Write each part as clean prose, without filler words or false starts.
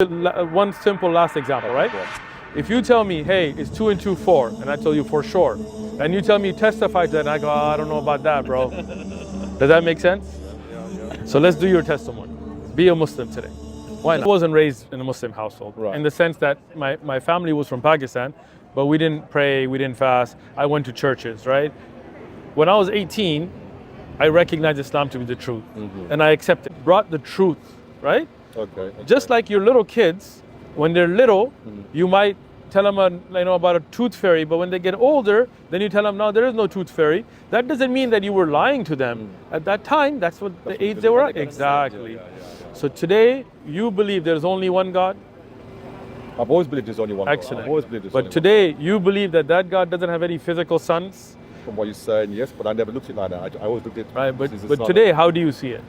One simple last example, right? If you tell me, hey, it's 2 and 2, 4, and I tell you for sure, and you tell me testify to that, and I go, I don't know about that, bro. Does that make sense? So let's do your testimony. Be a Muslim today. Why not? I wasn't raised in a Muslim household, in the sense that my family was from Pakistan, but we didn't pray, we didn't fast. I went to churches, right? When I was 18, I recognized Islam to be the truth, and I accepted. Brought the truth, right? Okay. Just like your little kids, when they're little, you might tell them about a tooth fairy, but when they get older, then you tell them, no, there is no tooth fairy. That doesn't mean that you were lying to them. At that time, that's what the age they were at. Exactly. So today, you believe there's only one God? I've always believed there's only one God. Excellent. I've always believed there's But only today, you believe that God doesn't have any physical sons? From what you're saying, yes, but I never looked at it like that. I always looked at it. Right, but today, how do you see it?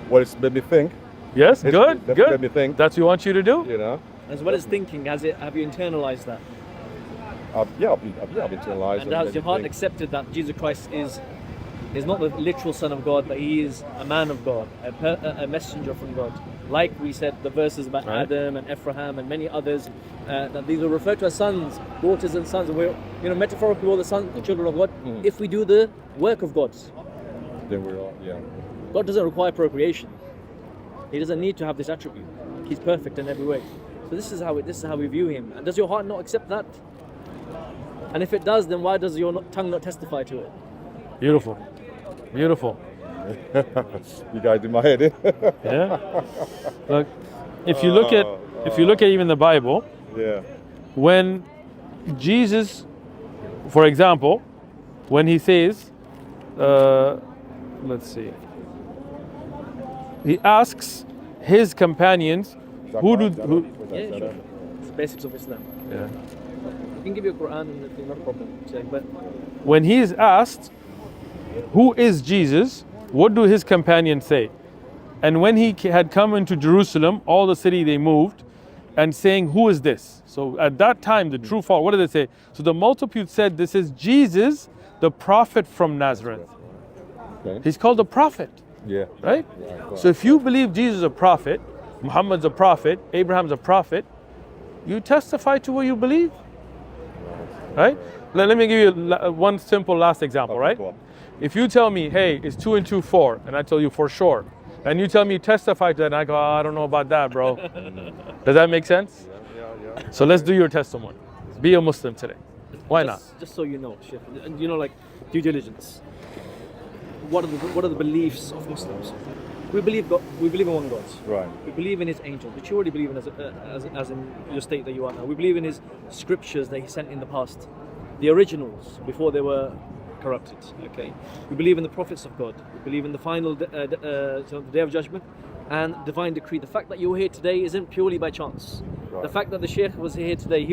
Well, it's made me think. Yes, good. Made me think. That's what you want you to do? You know? As well as thinking, have you internalized that? I've internalized. And has your heart accepted that Jesus Christ is not the literal Son of God, but he is a man of God, a messenger from God. Like we said, the verses about Adam and Ephraim and many others, that these are referred to as sons, daughters and sons. And we're, metaphorically all the sons, the children of God, if we do the work of God. Then we're all, God doesn't require procreation. He doesn't need to have this attribute. He's perfect in every way. So this is how we view him. And does your heart not accept that? And if it does, then why does your tongue not testify to it? Beautiful. Beautiful. You guys in my head, eh? Yeah. Look, if you look at even the Bible, when Jesus, for example, when he says, let's see, he asks his companions, It's the basics of Islam. Yeah. I can give you a Quran and it's not a problem. But when he is asked, who is Jesus? What do his companions say? And when he had come into Jerusalem, all the city they moved, and saying, who is this? So at that time, the true fall, what did they say? So the multitude said, this is Jesus, the prophet from Nazareth. Okay. He's called a prophet. Yeah. Right? So if you believe Jesus is a prophet, Muhammad's a prophet, Abraham's a prophet, you testify to what you believe. Right? Let me give you one simple last example, right? If you tell me, hey, it's 2 and 2, 4, and I tell you for sure, and you tell me testify to that, and I go, I don't know about that, bro. Does that make sense? Yeah. So let's do your testimony. Be a Muslim today. Why not? Just so you know, Sheikh, and like due diligence. What are the beliefs of Muslims? We believe in one God. Right. We believe in His angels, which you already believe in as in your state that you are now. We believe in His scriptures that He sent in the past, the originals before they were corrupted. Okay. We believe in the prophets of God. We believe in the final the day of judgment and divine decree. The fact that you're here today isn't purely by chance. Right. The fact that the Sheikh was here today,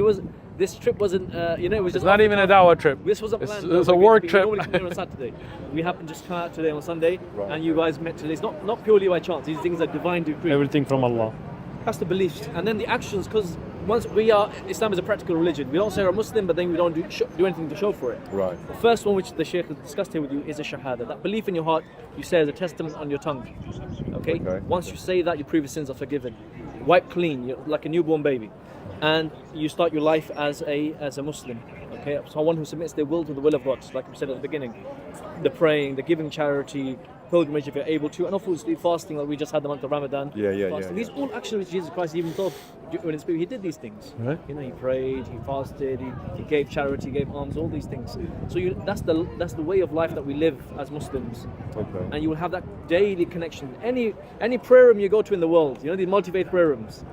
this trip wasn't, it was just... It's not even a dawah trip. This wasn't planned. It's a work trip. We normally come here on Saturday. We happened to just come out today on Sunday, and you guys met today. It's not purely by chance. These things are divine decree. Everything from Allah. That's the beliefs. And then the actions, because Islam is a practical religion. We don't say we're a Muslim, but then we don't do anything to show for it. Right. The first one, which the Shaykh has discussed here with you, is a shahada. That belief in your heart, you say as a testament on your tongue. Okay? Once you say that, your previous sins are forgiven. Wipe clean, you're like a newborn baby. And you start your life as a Muslim, okay? Someone who submits their will to the will of God, like we said at the beginning. The praying, the giving charity, pilgrimage if you're able to, and obviously fasting, like we just had the month of Ramadan. Yeah. These all actions which Jesus Christ even taught when in spirit, he did these things. Right. He prayed, he fasted, he gave charity, gave alms, all these things. So that's the way of life that we live as Muslims. Okay. And you will have that daily connection. Any prayer room you go to in the world, these multi-faith prayer rooms,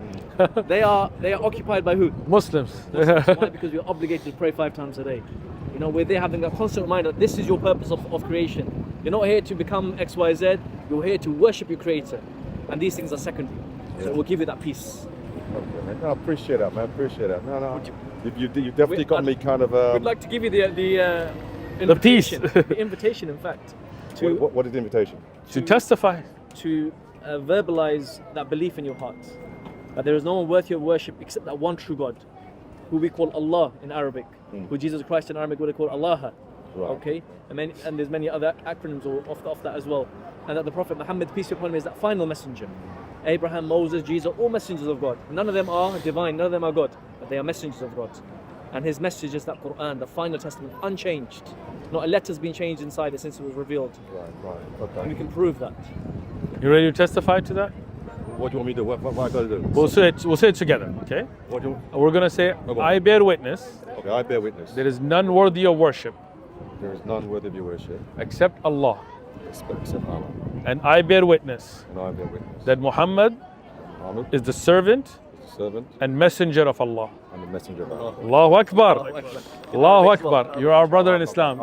they are occupied by who? Muslims. Why? Because we're obligated to pray 5 times a day. We're there having a constant reminder that this is your purpose of creation. You're not here to become X, Y, Z. You're here to worship your Creator. And these things are secondary. So it will give you that peace. Okay, man. No, I appreciate that, man. Appreciate that. No. You definitely got me kind of... We'd like to give you the peace. The invitation, in fact. What is the invitation? To testify. To verbalize that belief in your heart. That there is no one worthy of worship except that one true God, who we call Allah in Arabic, who Jesus Christ in Arabic would call Allah. Right. Okay, and there's many other acronyms of that as well, and that the Prophet Muhammad, peace be upon him, is that final messenger. Abraham, Moses, Jesus, all messengers of God. None of them are divine, none of them are God, but they are messengers of God. And his message is that Quran, the final testament, unchanged. Not a letter's been changed inside it since it was revealed. Right. And we Okay. can prove that. You ready to testify to that? What do you want me to do? What I got to do? We'll say it together, okay? What do you? We're gonna say, Go on. I bear witness, Okay, I bear witness. there is none worthy of worship There is none worthy of your worship except Allah. except Allah. And I bear witness And I bear witness. that Muhammad Muhammad is the servant is the servant and messenger of Allah. and the messenger of Allah. Allahu Akbar. Allahu Akbar. You're our brother in Islam.